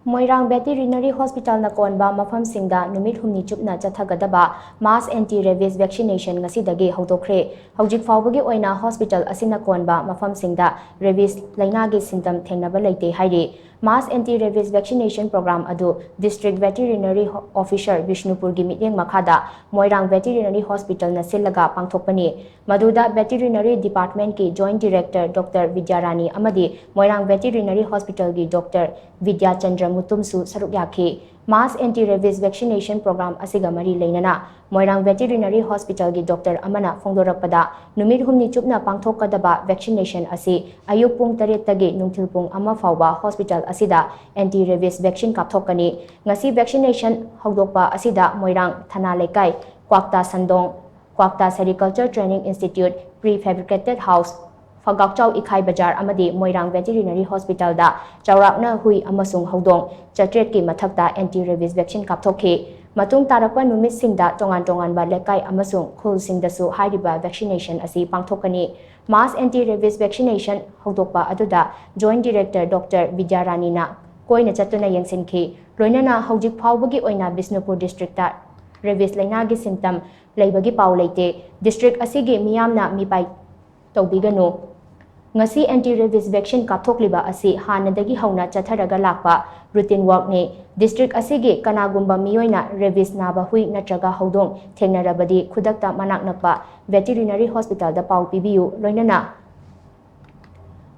Moirang Veterinary Hospital na konba mapham singda Numit Humni chupna Chathagadaba mass anti-rabies vaccination Ngasi Dagi Houdokkhre houjik phaobagi oina hospital asina konba mapham singda rabies lainagi symptom thengnaba leite hairi mass anti-rabies vaccination program adu district veterinary officer Bishnupur gi mityeng makhada Moirang Veterinary Hospital na sillaga pangthokpani maduda veterinary department ki joint director Dr. Vidyarani amadi Moirang Veterinary Hospital gi Dr. Vidya Chandra Mutumsu Sarukyaki mass anti-rabies vaccination program asiga mari leinana Moirang Veterinary Hospital gi Dr. Amana Phongdorakpada Numit Humni chupna pangthokadaba vaccination asi ayuk pung 8 tagi nungthil pung 1 fauba hospital asida anti-rabies vaccine kapthokani ngasi vaccination houdokpa asida Moirang Thana Lekai Kwakta Sandong Kwakta Sericulture Training Institute Prefabricated House Fagakchau Ikhai Bajar amadi Moirang Veterinary Hospital da Chaurakna Hui amasung Houdong Chatret ki mathakta anti-rabies vaccine kapthokhi matung tarakpa numit singda tongan ba lekai amasung khul singdasu hairiba vaccination asi pangthokani mass anti-rabies vaccination houdokpa aduda joint director Dr. Vidyarani na koina chatuna yengsinki loinana houjik phaobagi oina Bishnupur district ta rabies lainagi symptom leibagi pau leite district asigi miyamna mipai tawbiganu Ngasi anti-rabies vaccine kapthokliba asi hanadagi hauna chatharaga lakpa routine work ni district asigi kanagumba miyoina rabies naba hui natraga houdong thengnarabadi khudakta manak nakpa veterinary hospital da pau pibiu loinana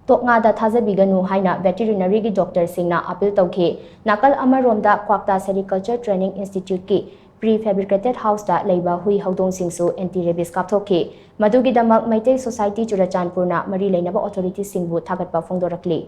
tokngada thajabiganu haina veterinary gi doctor singna appeal tawkhi nakal amaromda Kwakta Sericulture Training Institute ki Prefabricated House da leiba hui houdong singsu anti-rabies kapthokhi madugidamak Maitai Society Churachandpurna mari leinaba authority singbu thagatpa phongdorakli